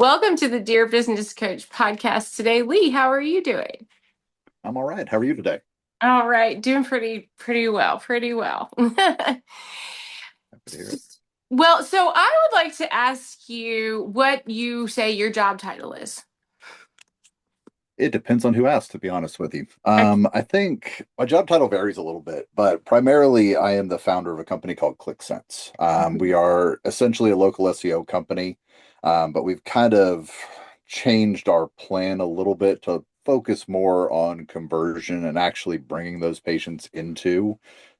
Welcome to the Dear Business Coach podcast today. Lee, how are you doing? I'm all right. How are you today? All right, doing pretty well, pretty well. Happy to hear it. Well, so I would like to ask you what you say your job title is. It depends on who asks, to be honest with you. Okay. I think my job title varies a little bit, but primarily I am the founder of a company called ClickSense. We are essentially a local SEO company, but we've kind of changed our plan a little bit to focus more on conversion and actually bringing those patients into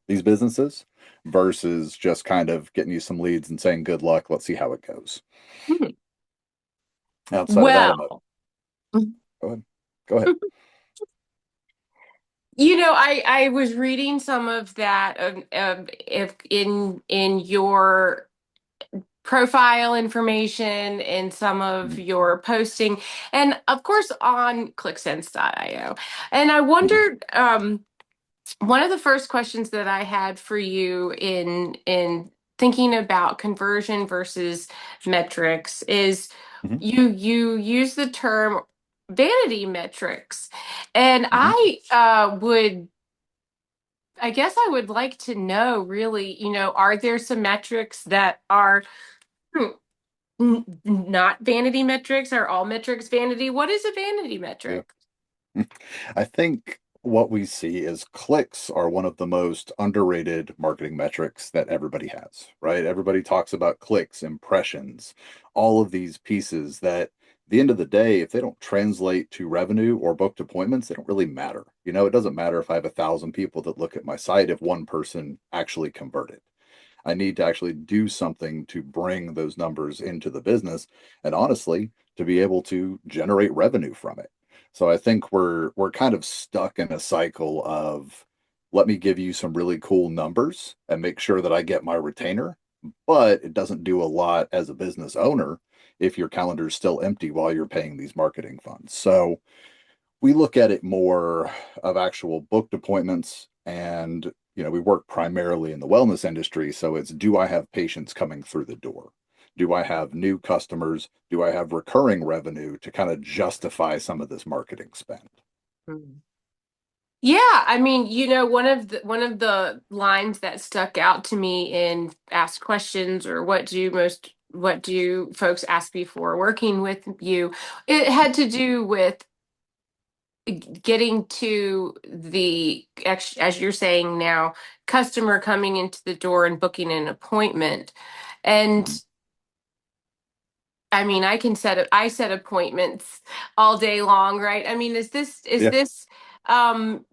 these businesses versus just kind of getting you some leads and saying, good luck, let's see how it goes. Mhm. Outside of that, Well, go ahead. Go ahead. I was reading some of that if in your profile information and some of Mhm. your posting, and of course on ClickSense.io. And I Mhm. wondered, one of the first questions that I had for you in thinking about conversion versus metrics is Mhm. you use the term vanity metrics, and Mhm. I guess I would like to know really, are there some metrics that are not vanity metrics? Are all metrics vanity? What is a vanity Yeah. metric? I think what we see is clicks are one of the most underrated marketing metrics that everybody has, right? Everybody talks about clicks, impressions, all of these pieces that at the end of the day, if they don't translate to revenue or booked appointments, they don't really matter. It doesn't matter if I have 1,000 people that look at my site if one person actually converted. I need to actually do something to bring those numbers into the business and honestly to be able to generate revenue from it. So I think we're kind of stuck in a cycle of let me give you some really cool numbers and make sure that I get my retainer, but it doesn't do a lot as a business owner if your calendar is still empty while you're paying these marketing funds. So we look at it more of actual booked appointments and we work primarily in the wellness industry, so it's do I have patients coming through the door, do I have new customers, do I have recurring revenue to kind of justify some of this marketing spend. Yeah, I mean, one of the lines that stuck out to me in ask questions or what do folks ask before working with you? It had to do with getting to as you're saying now, customer coming into the door and booking an appointment. And Mhm. I mean, I set appointments all day long, right? I mean, is Yeah. this um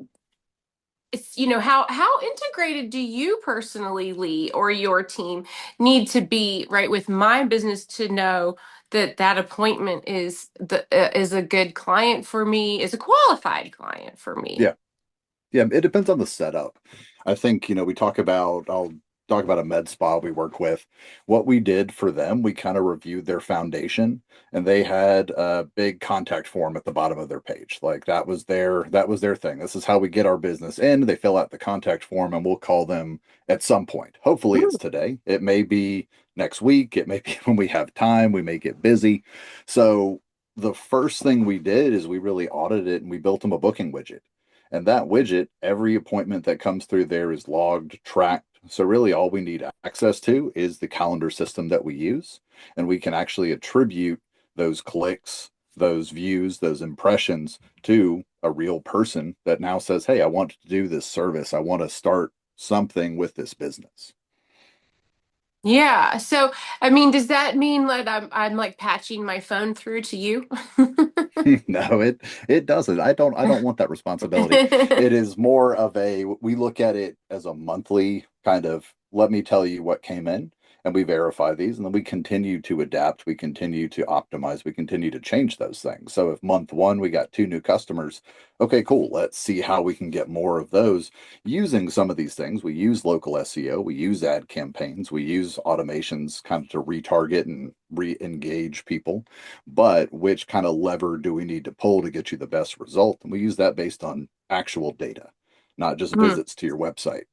it's how integrated do you personally, Lee, or your team need to be right with my business to know that that appointment is a good client for me, is a qualified client for me? Yeah. Yeah, it depends on the setup. I think, I'll talk about a med spa we work with. What we did for them, we kind of reviewed their foundation and they had a big contact form at the bottom of their page. Like that was their thing. This is how we get our business in. They fill out the contact form and we'll call them at some point. Hopefully it's today. It may be next week. It may be when we have time. We may get busy. So the first thing we did is we really audited it and we built them a booking widget. And that widget, every appointment that comes through there is logged, tracked. So really all we need access to is the calendar system that we use. And we can actually attribute those clicks, those views, those impressions to a real person that now says, hey, I want to do this service. I want to start something with this business. Yeah. So, I mean, does that mean that I'm like patching my phone through to you? No, it doesn't. I don't want that responsibility. It is more of a we look at it as a monthly kind of let me tell you what came in and we verify these and then we continue to adapt, we continue to optimize, we continue to change those things. So if month one we got two new customers, okay, cool. Let's see how we can get more of those using some of these things. We use local SEO, we use ad campaigns, we use automations kind of to retarget and re-engage people, but which kind of lever do we need to pull to get you the best result? And we use that based on actual data, not just Hmm. visits to your website.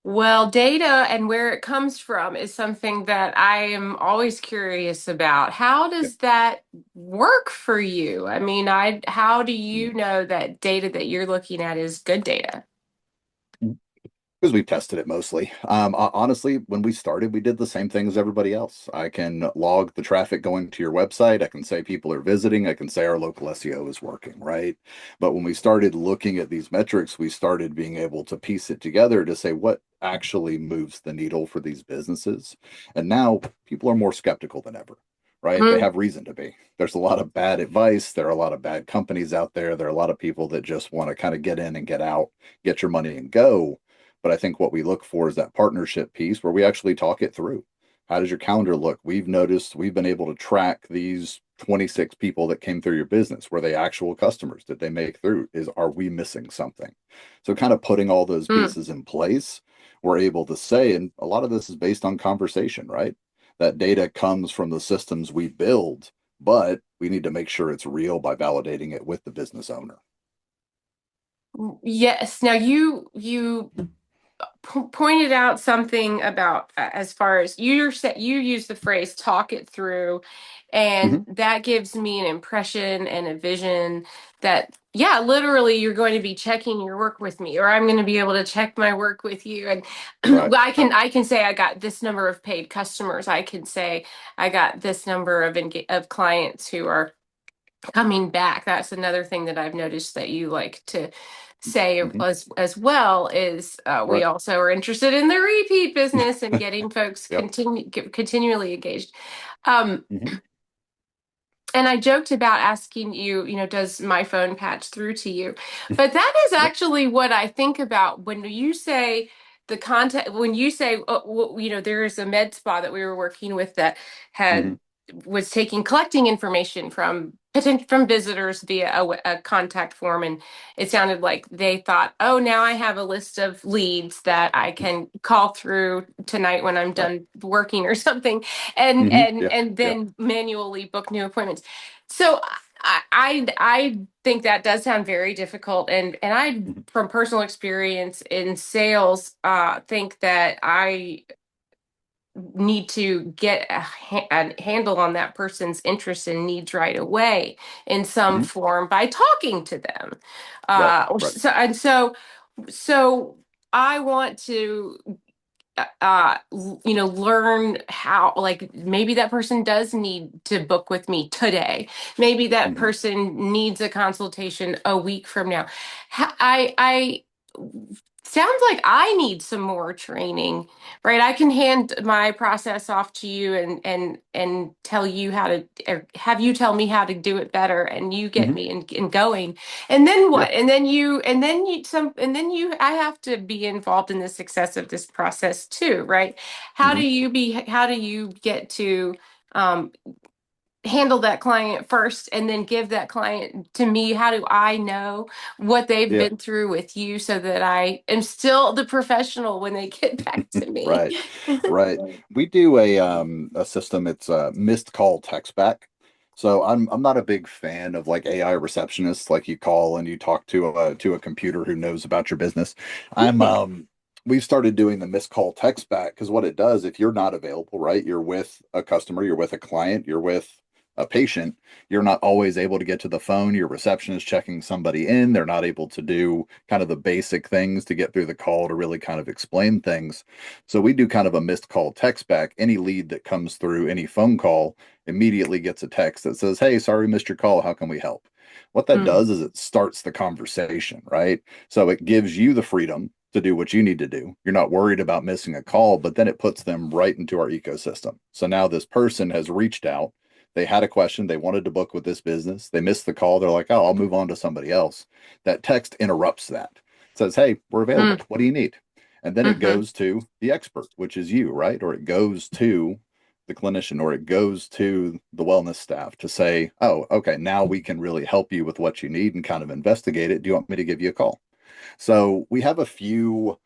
Well, data and where it comes from is something that I am always curious about. How Yeah. does that work for you? I mean, how do you Mhm. know that data that you're looking at is good data? Because we've tested it mostly. Honestly, when we started, we did the same thing as everybody else. I can log the traffic going to your website. I can say people are visiting. I can say our local SEO is working, right? But when we started looking at these metrics, we started being able to piece it together to say what actually moves the needle for these businesses. And now people are more skeptical than ever, right? They Mm, have reason to be. There's a lot of bad advice. There are a lot of bad companies out there. There are a lot of people that just want to kind of get in and get out, get your money and go. But I think what we look for is that partnership piece where we actually talk it through. How does your calendar look? We've noticed we've been able to track these 26 people that came through your business. Were they actual customers? Did they make through? Are we missing something? So kind of putting all those mm. pieces in place, we're able to say, and a lot of this is based on conversation, right? That data comes from the systems we build, but we need to make sure it's real by validating it with the business owner. Yes. Now you pointed out something about as far as you use the phrase talk it through, and Mm-hmm. that gives me an impression and a vision that yeah, literally you're going to be checking your work with me, or I'm going to be able to check my work with you. And Right. I can say I got this number of paid customers. I can say I got this number of clients who are coming back. That's another thing that I've noticed that you like to say Mm-hmm. as well is we Right. also are interested in the repeat business and getting folks Yep. continually engaged. Um, Mm-hmm. and I joked about asking you, does my phone patch through to you? But that is Yep. actually what I think about when you say the content, when you say, there is a med spa that we were working with that Mm-hmm. had was collecting information from visitors via a contact form, and it sounded like they thought, oh, now I have a list of leads that I can call through tonight when I'm Right. done working or something, and Mm-hmm. and Yeah. and Yeah. then manually book new appointments. So I think that does sound very difficult, and I, Mm-hmm. from personal experience in sales, think that I need to get a handle on that person's interests and needs right away in some Mm-hmm. form by talking to them. Right. Or Right. so I want to learn how, like, maybe that person does need to book with me today. Maybe that Mm-hmm. person needs a consultation a week from now. I sounds like I need some more training, right? I can hand my process off to you and tell you how to, or have you tell me how to do it better, and you get Mm-hmm. me in going. And then Yeah. what? And then you I have to be involved in the success of this process too, right? Mm-hmm. How do you get to um handle that client first and then give that client to me? How do I know what they've Yeah. been through with you so that I am still the professional when they get back to me? Right. Right. We do a system. It's a missed call text back. So I'm not a big fan of like AI receptionists, like you call and you talk to a computer who knows about your business. I'm we've started doing the missed call text back because what it does, if you're not available, right? You're with a customer, you're with a client, you're with a patient, you're not always able to get to the phone. Your receptionist checking somebody in. They're not able to do kind of the basic things to get through the call to really kind of explain things. So we do kind of a missed call text back. Any lead that comes through any phone call immediately gets a text that says, "Hey, sorry, we missed your call. How can we help?" What that Mm, does is it starts the conversation, right? So it gives you the freedom to do what you need to do. You're not worried about missing a call, but then it puts them right into our ecosystem. So now this person has reached out. They had a question. They wanted to book with this business. They missed the call. They're like, oh, I'll move on to somebody else. That text interrupts that. It says, hey, we're available. mm, What do you need? And then it mhm, goes to the expert, which is you, right? Or it goes to the clinician or it goes to the wellness staff to say, oh, okay, now we can really help you with what you need and kind of investigate it. Do you want me to give you a call? So we have a few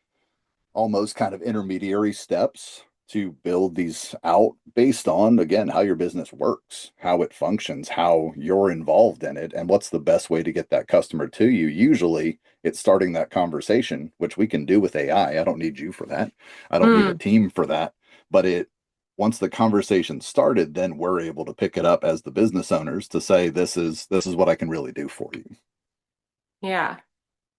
almost kind of intermediary steps to build these out based on, again, how your business works, how it functions, how you're involved in it, and what's the best way to get that customer to you. Usually it's starting that conversation, which we can do with AI. I don't need you for that. I don't need a Mm, team for that. But once the conversation started, then we're able to pick it up as the business owners to say, this is what I can really do for you. yeah.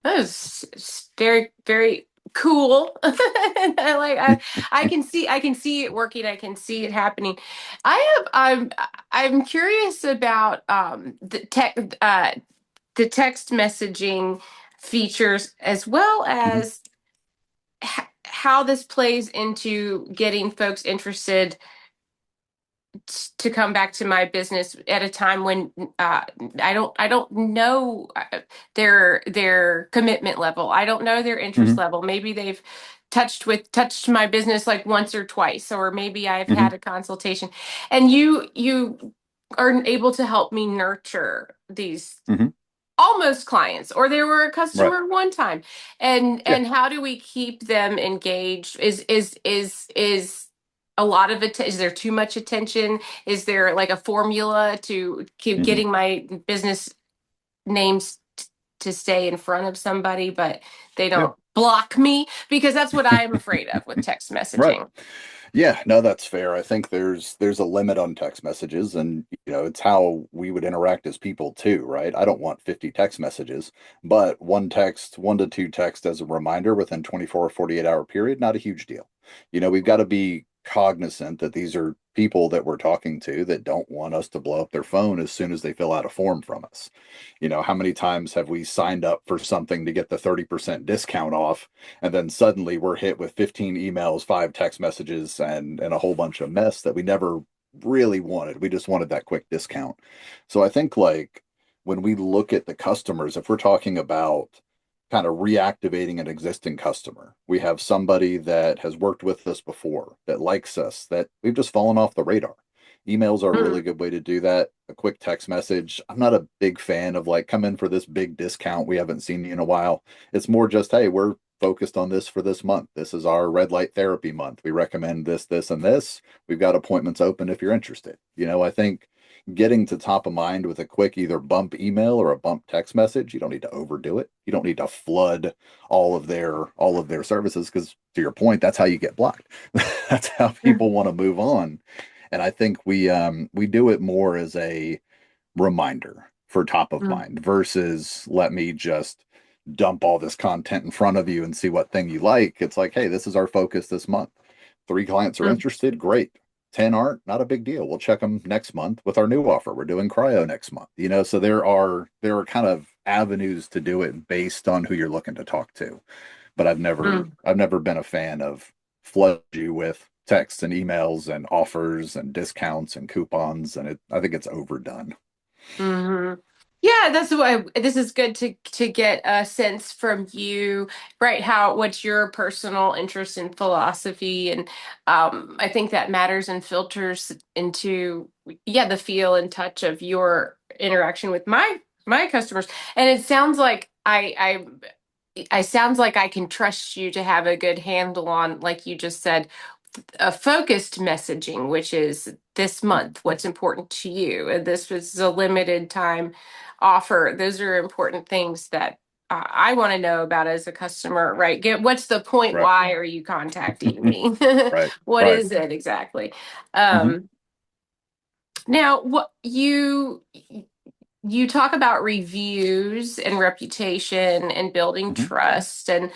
That is very, very cool. And I can see it working. I can see it happening. I'm curious about the text messaging features as well Mhm, as how this plays into getting folks interested to come back to my business at a time when I don't know their commitment level. I don't know their interest mhm, level. Maybe they've touched my business like once or twice, or maybe I've mhm, had a consultation, and you are able to help me nurture these mhm. almost clients, or they were a Right. customer one time, and Yeah. how do we keep them engaged? Is a lot of it, is there too much attention? Is there like a formula to keep Mhm. getting my business names to stay in front of somebody, but they Yeah. don't block me? Because that's what I'm afraid of with text Right. messaging. Yeah, no, that's fair. I think there's a limit on text messages, and it's how we would interact as people too, right? I don't want 50 text messages, but one text, one to two text as a reminder within 24 or 48-hour period, not a huge deal. We've got to be cognizant that these are people that we're talking to that don't want us to blow up their phone as soon as they fill out a form from us. How many times have we signed up for something to get the 30% discount off, and then suddenly we're hit with 15 emails, five text messages, and a whole bunch of mess that we never really wanted. We just wanted that quick discount. So I think, like, when we look at the customers, if we're talking about kind of reactivating an existing customer, we have somebody that has worked with us before, that likes us, that we've just fallen off the radar. Emails are a really Mm, good way to do that. A quick text message. I'm not a big fan of, like, come in for this big discount. We haven't seen you in a while. It's more just, hey, we're focused on this for this month. This is our red light therapy month. We recommend this, this, and this. We've got appointments open if you're interested. I think getting to top of mind with a quick either bump email or a bump text message, you don't need to overdo it. You don't need to flood all of their services, because to your point, that's how you get blocked. That's how mm, people want to move on. And I think we do it more as a reminder for top of mm, mind versus let me just dump all this content in front of you and see what thing you like. It's like, hey, this is our focus this month. Three clients are mm, interested, great. 10 aren't, not a big deal. We'll check them next month with our new offer. We're doing cryo next month. So there are kind of avenues to do it based on who you're looking to talk to. But I've never mm. I've never been a fan of flood you with texts and emails and offers and discounts and coupons, and I think it's overdone. Hmm. Yeah, that's why this is good to get a sense from you, right? What's your personal interest in philosophy, and I think that matters and filters into, yeah, the feel and touch of your interaction with my customers. And it sounds like I sounds like I can trust you to have a good handle on, like you just said, a focused messaging, which is this Mhm. month, what's important to you. And this was a limited time offer. Those are important things that I want to know about as a customer, right? What's the point? Right. Why are you contacting me? Right. What Right. is it exactly? Hmm. Um, Now, what you talk about reviews and reputation and building Hmm. trust, and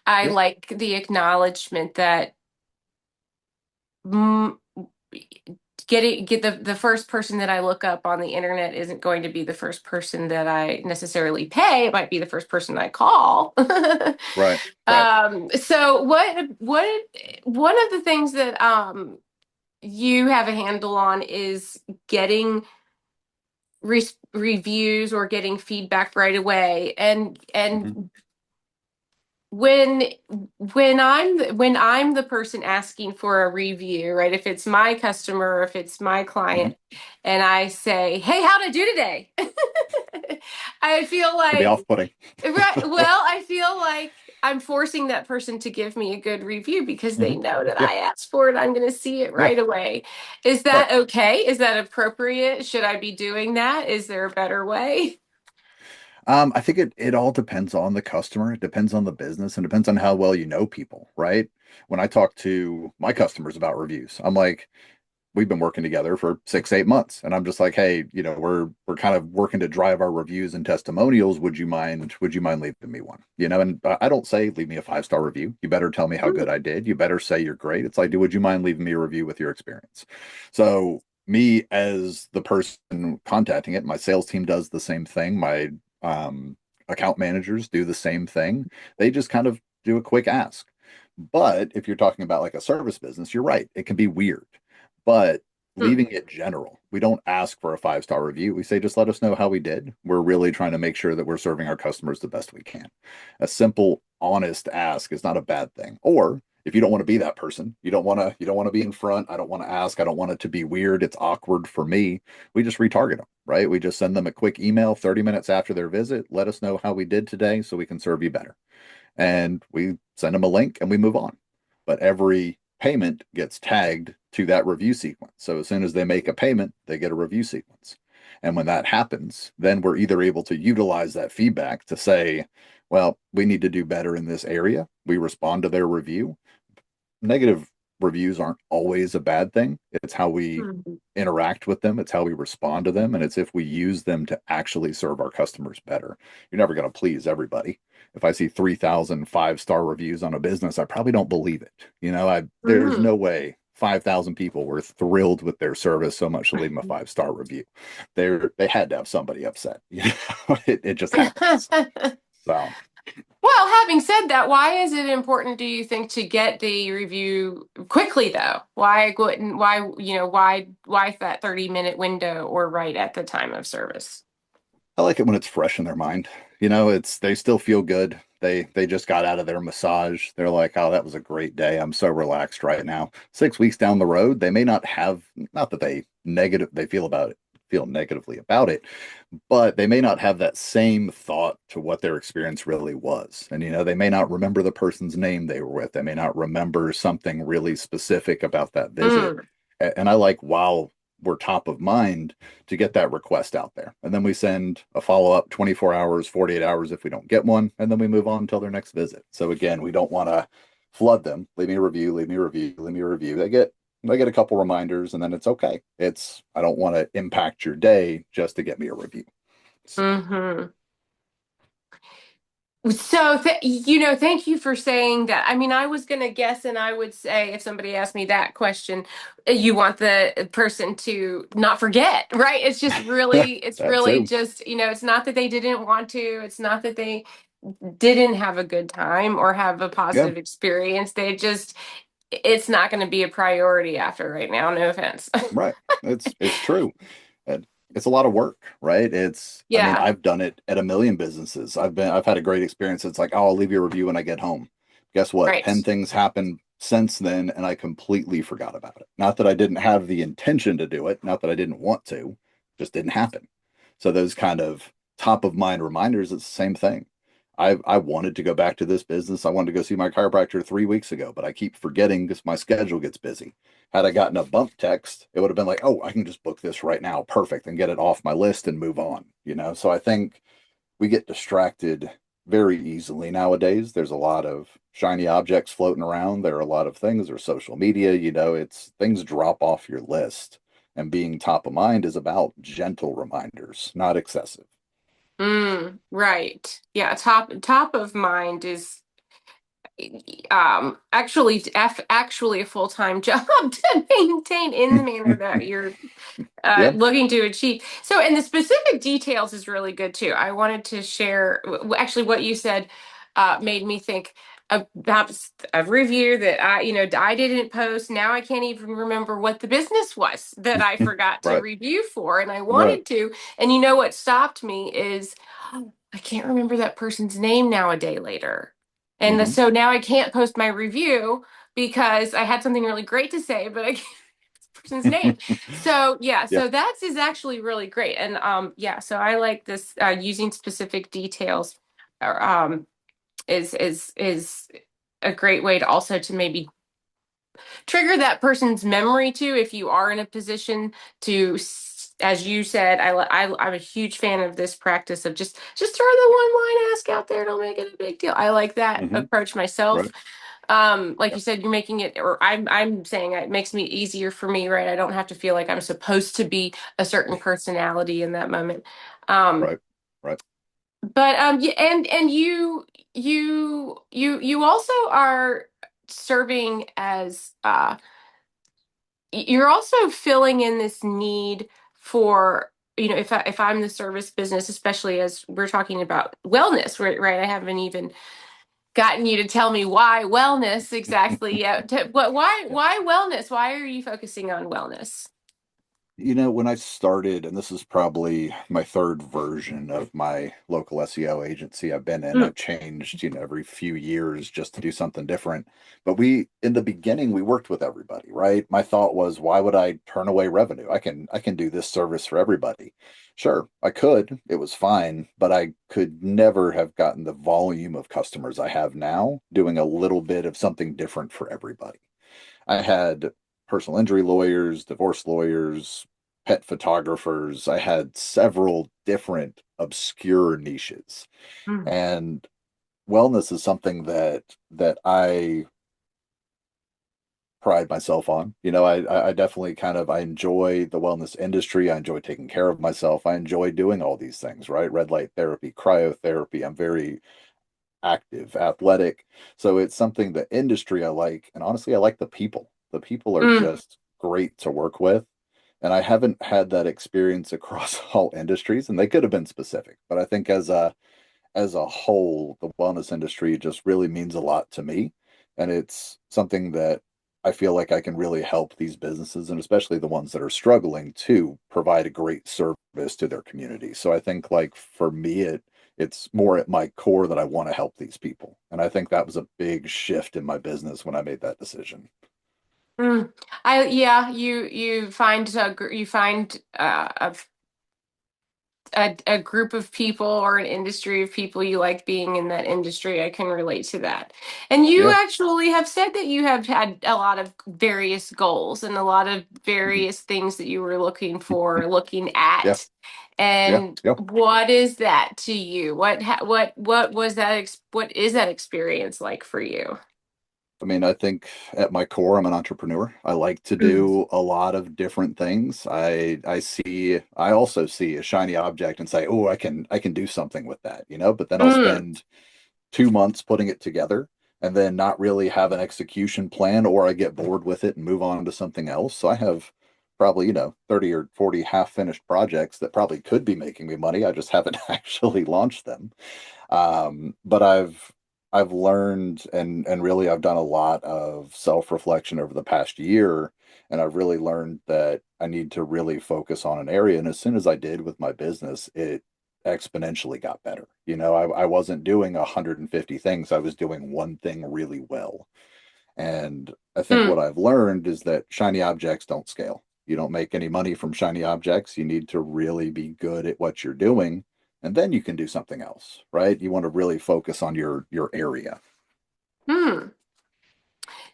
I Yep. like the acknowledgement that mm, get the first person that I look up on the internet isn't going to be the first person that I necessarily pay. It might be the first person I call. Right. Right. So one of the things that you have a handle on is getting reviews or getting feedback right away, Hmm. and when when I'm the person asking for a review, right? If it's my customer, or if it's my Hmm. client, and I say, "Hey, how'd I do today?" I feel Can be like, off-putting. right, well, I feel like I'm forcing that person to give me a good review because they Mhm. know that Yeah, I asked for it. I'm going to see it yeah, right away. Is right. that okay? Is that appropriate? Should I be doing that? Is there a better way? I think it all depends on the customer. It depends on the business and depends on how well you know people, right? When I talk to my customers about reviews, I'm like, we've been working together for 6, 8 months, and I'm just like, hey, we're kind of working to drive our reviews and testimonials. Would you mind leaving me one? And I don't say leave me a 5-star review. You better tell me how good I did. You better say you're great. It's like, would you mind leaving me a review with your experience? So me as the person contacting it, my sales team does the same thing. My um, account managers do the same thing. They just kind of do a quick ask. But if you're talking about like a service business, you're right. It can be weird. But Hmm. leaving it general, we don't ask for a 5-star review. We say, just let us know how we did. We're really trying to make sure that we're serving our customers the best we can. A simple, honest ask is not a bad thing. Or if you don't want to be that person, you don't want to be in front. I don't want to ask. I don't want it to be weird. It's awkward for me. We just retarget them, right? We just send them a quick email 30 minutes after their visit. Let us know how we did today so we can serve you better, and we send them a link and we move on. But every payment gets tagged to that review sequence. So as soon as they make a payment, they get a review sequence. And when that happens, then we're either able to utilize that feedback to say, well, we need to do better in this area. We respond to their review. Negative reviews aren't always a bad thing. It's how we Hmm. interact with them, it's how we respond to them, and it's if we use them to actually serve our customers better. You're never going to please everybody. If I see 3,000 5-star reviews on a business, I probably don't believe it. There's Hmm. no way 5,000 people were thrilled with their service so much to leave them a 5-star review. They had to have somebody upset. It just happens. So Well, having said that, why is it important, do you think, to get the review quickly though? Why that 30-minute window or right at the time of service? I like it when it's fresh in their mind. It's they still feel good. They just got out of their massage. They're like, "Oh, that was a great day. I'm so relaxed right now." 6 weeks down the road, they may not have, not that they feel negatively about it, but they may not have that same thought to what their experience really was. And they may not remember the person's name they were with. They may not remember something really specific about that visit. Mm. And I like, while we're top of mind, to get that request out there. And then we send a follow up 24 hours, 48 hours if we don't get one. And then we move on until their next visit. So again, we don't want to flood them. Leave me a review, leave me a review, leave me a review. They get a couple reminders, and then it's okay. I don't want to impact your day just to get me a review. So Hmm. So, thank you for saying that. I mean, I was going to guess, and I would say if somebody asked me that question, you want the person to not forget, right? It's that really too. just, it's not that they didn't want to, it's not that they didn't have a good time or have a Yeah, positive experience. It's not going to be a priority after right now. No offense. right. It's true. And it's a lot of work, right? I mean, Yeah, I've done it at a million businesses. I've had a great experience. It's like, oh, I'll leave you a review when I get home. Guess what? right. 10 things happened since then, and I completely forgot about it. Not that I didn't have the intention to do it, not that I didn't want to, just didn't happen. So those kind of top of mind reminders, it's the same thing. I wanted to go back to this business. I wanted to go see my chiropractor 3 weeks ago, but I keep forgetting because my schedule gets busy. Had I gotten a bump text, it would have been like, oh, I can just book this right now. Perfect. And get it off my list and move on. So I think we get distracted very easily nowadays. There's a lot of shiny objects floating around. There are a lot of things. There's social media, it's things drop off your list. And being top of mind is about gentle reminders, not excessive. Right. Yeah, top of mind is actually a full-time job to maintain in the manner that you're Yeah. looking to achieve. So, and the specific details is really good too. I wanted to share, actually, what you said made me think about a review that I didn't post. Now I can't even remember what the business was that I forgot to Right. review for, and I Right. wanted to. And you know what stopped me is I can't remember that person's name now a day later. And Hmm. so now I can't post my review because I had something really great to say, but I can't person's name. So yeah, Yeah. so that's is actually really great. And yeah, so I like this using specific details. is a great way to also to maybe trigger that person's memory too, if you are in a position to, as you said, I'm a huge fan of this practice of just throw the one line ask out there, don't make it a big deal. I like that Hmm. approach myself. Right. Like Yeah. you said, you're making it, or I'm saying it makes me easier for me, right? I don't have to feel like I'm supposed to be a certain personality in that moment. Um, Right. Right. but yeah, and you also are serving as you're also filling in this need for, if I'm the service business, especially as we're talking about wellness, right? I haven't even gotten you to tell me why wellness exactly yet. What Yeah. why wellness? Why are you focusing on wellness? When I started, and this is probably my third version of my local SEO agency I've been in, Mm, I've changed, every few years just to do something different. But in the beginning, we worked with everybody, right? My thought was, why would I turn away revenue? I can do this service for everybody. Sure, I could. It was fine, but I could never have gotten the volume of customers I have now doing a little bit of something different for everybody. I had personal injury lawyers, divorce lawyers, pet photographers. I had several different obscure niches. mm, And wellness is something that I pride myself on. I definitely I enjoy the wellness industry. I enjoy taking care of myself. I enjoy doing all these things, right? Red light therapy, cryotherapy. I'm very active, athletic. So it's something the industry I like. And honestly, I like the people. The people are mm, just great to work with. And I haven't had that experience across all industries, and they could have been specific. But I think as a whole, the wellness industry just really means a lot to me. And it's something that I feel like I can really help these businesses, and especially the ones that are struggling, to provide a great service to their community. So I think, like, for me, it's more at my core that I want to help these people. And I think that was a big shift in my business when I made that decision. mm. Yeah, you find you find a group of people or an industry of people you like being in that industry. I can relate to that. And you Yeah. actually have said that you have had a lot of various goals and a lot of Mhm. various things that you were looking Yeah. at. Yeah. And Yeah. what is that to you? What was that what is that experience like for you? I mean, I think at my core, I'm an entrepreneur. I like to Mm, do a lot of different things. I also see a shiny object and say, "Oh, I can do something with that," But then I'll mm, spend 2 months putting it together and then not really have an execution plan, or I get bored with it and move on to something else. So I have probably, 30 or 40 half-finished projects that probably could be making me money. I just haven't actually launched them. But I've learned, and really I've done a lot of self-reflection over the past year, and I've really learned that I need to really focus on an area. And as soon as I did with my business, it exponentially got better. I wasn't doing 150 things. I was doing one thing really well. And I think what mm, I've learned is that shiny objects don't scale. You don't make any money from shiny objects. You need to really be good at what you're doing, and then you can do something else, right? You want to really focus on your area. mm.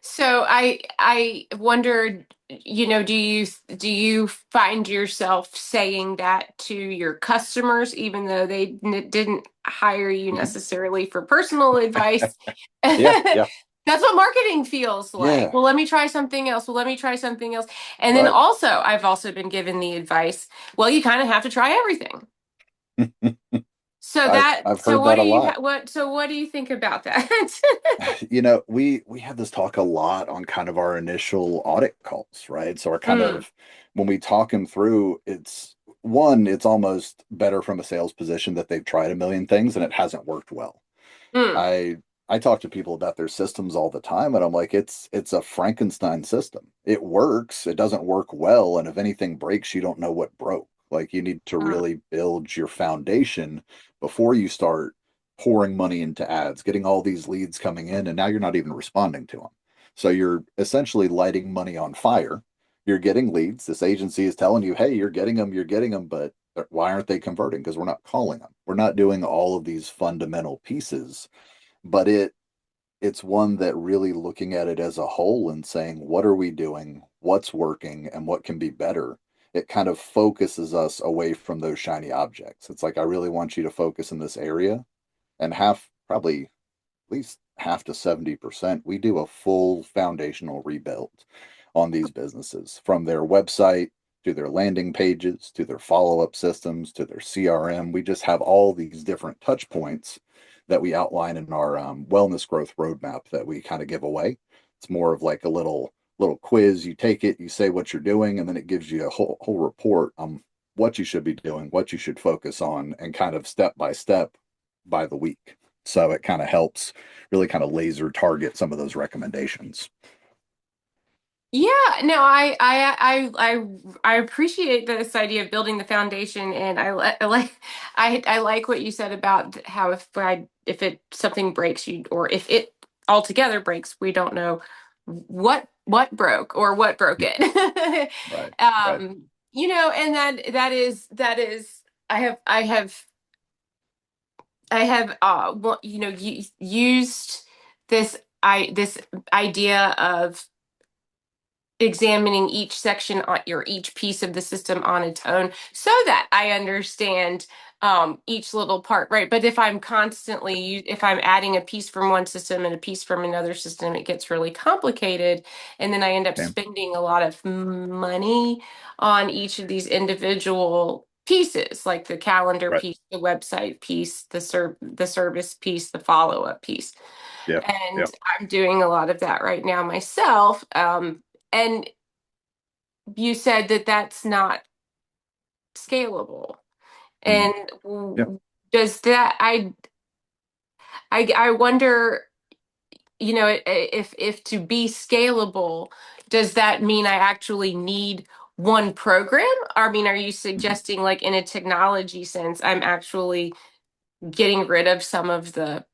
So I wondered, do you find yourself saying that to your customers, even though they didn't hire you Mhm. necessarily for personal advice? Yeah, yeah, That's what marketing feels like. yeah. Well, let me try something else. Well, let me try something else. And then Right. also, I've also been given the advice, well, you kind of have to try everything. I've So heard what that do a you lot. what do you think about that? We had this talk a lot on kind of our initial audit calls, right? So Mm, when we talk them through, it's almost better from a sales position that they've tried a million things and it hasn't worked well. mm, I I talk to people about their systems all the time, and I'm like, it's a Frankenstein system. It works, it doesn't work well, and if anything breaks, you don't know what broke. Like, you need to mm, really build your foundation before you start pouring money into ads, getting all these leads coming in, and now you're not even responding to them. So you're essentially lighting money on fire. You're getting leads. This agency is telling you, hey, you're getting them, but why aren't they converting? Because we're not calling them. We're not doing all of these fundamental pieces, but it's one that really looking at it as a whole and saying, what are we doing? What's working and what can be better? It kind of focuses us away from those shiny objects. It's like, I really want you to focus in this area, and half, probably at least half to 70%, we do a full foundational rebuild on these businesses, from their website to their landing pages to their follow-up systems to their CRM. We just have all these different touch points that we outline in our wellness growth roadmap that we kind of give away. It's more of like a little quiz. You take it, you say what you're doing, and then it gives you a whole report on what you should be doing, what you should focus on, and kind of step by step by the week. So it kind of helps really kind of laser target some of those recommendations. Yeah, no, I appreciate this idea of building the foundation, and I like what you said about how if it something breaks you, or if it altogether breaks, we don't know what broke or what broke it. Right, right. And that is I have well, used this idea of examining each section on your each piece of the system on its own so that I understand each little part, right? But if I'm adding a piece from one system and a piece from another system, it gets really complicated. And then I end up Okay. spending a lot of money on each of these individual pieces, like the calendar Right. piece, the website piece, the service piece, the follow-up piece. Yeah. And Yeah. I'm doing a lot of that right now myself. And you said that that's not scalable. Mhm. And Yeah. does that, I wonder, if to be scalable, does that mean I actually need one program? I mean, are you Mhm. suggesting, like, in a technology sense, I'm actually getting rid of some of the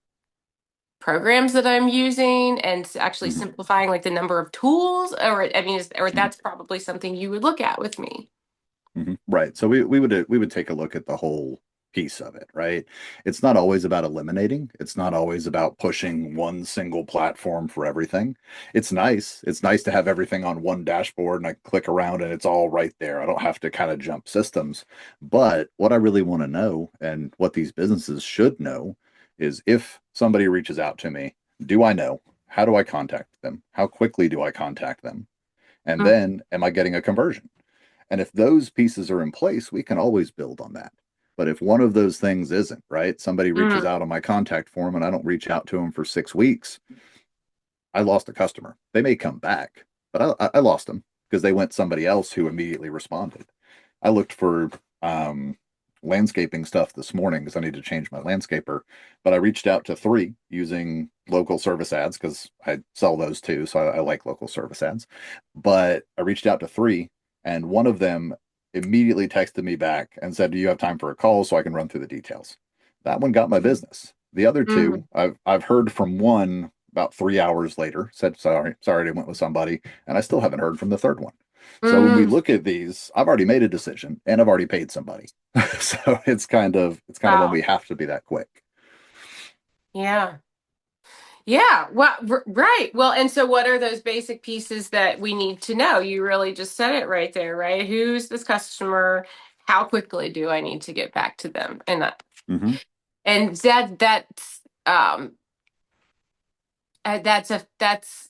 programs that I'm using and actually Mhm. simplifying, like, the number of tools? Or, I mean, or Mhm. that's probably something you would look at with me. Right. So we would take a look at the whole piece of it, right? It's not always about eliminating. It's not always about pushing one single platform for everything. It's nice. It's nice to have everything on one dashboard and I click around and it's all right there. I don't have to kind of jump systems. But what I really want to know, and what these businesses should know, is if somebody reaches out to me, do I know? How do I contact them? How quickly do I contact them? And Mm, then am I getting a conversion? And if those pieces are in place, we can always build on that. But if one of those things isn't, right? Somebody reaches mm, out on my contact form and I don't reach out to them for 6 weeks, I lost a customer. They may come back, but I lost them because they went somebody else who immediately responded. I looked for landscaping stuff this morning because I need to change my landscaper, but I reached out to three using local service ads because I sell those too. So I like local service ads. But I reached out to three, and one of them immediately texted me back and said, "Do you have time for a call so I can run through the details?" That one got my business. The other two, mm, I've heard from one about 3 hours later, said sorry, I went with somebody, and I still haven't heard from the third one. So when we mm. look at these, I've already made a decision and I've already paid somebody. So it's kind of when we Wow. have to be that quick. Yeah. Yeah. Well, right. Well, and so what are those basic pieces that we need to know? You really just said it right there, right? Who's this customer? How quickly do I need to get back to them? Hmm. And that's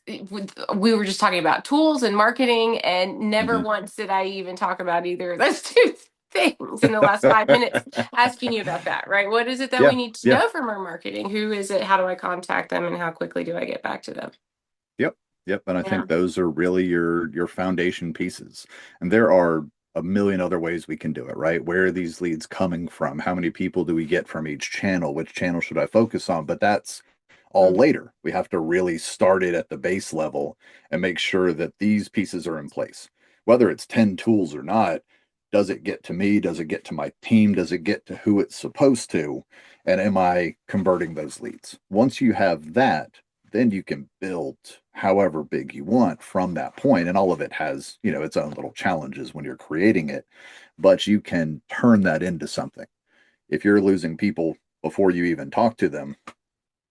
we were just talking about tools and marketing, and never Hmm. once did I even talk about either of those two things in the last 5 minutes asking you about that, right? What is it that we Yeah, need to yeah. know from our marketing? Who is it? How do I contact them? And how quickly do I get back to them? Yep. Yep. And I Yeah. think those are really your foundation pieces. And there are a million other ways we can do it, right? Where are these leads coming from? How many people do we get from each channel? Which channel should I focus on? But that's all Mhm. later. We have to really start it at the base level and make sure that these pieces are in place. Whether it's 10 tools or not, does it get to me? Does it get to my team? Does it get to who it's supposed to? And am I converting those leads? Once you have that, then you can build however big you want from that point. And all of it has, its own little challenges when you're creating it, but you can turn that into something. If you're losing people before you even talk to them,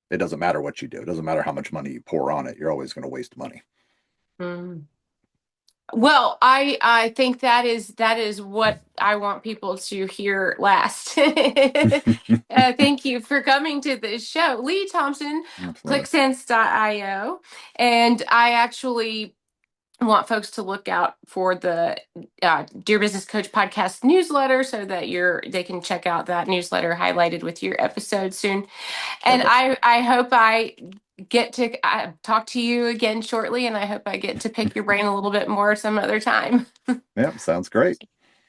it doesn't matter what you do. It doesn't matter how much money you pour on it. You're always going to waste money. Mm. Well, I think that is what I want people to hear last. Thank you for coming to this show, Lee Thompson, Absolutely. ClickSense.io, and I actually want folks to look out for the Dear Business Coach podcast newsletter so that they can check out that newsletter highlighted with your episode soon. And Perfect. I hope I get to talk to you again shortly, and I hope I get to pick your brain a little bit more some other time. Yep. Sounds great.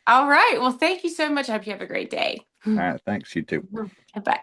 All right. Well, thank you so much. I hope you have a great day. All right. Thanks. You too. Bye.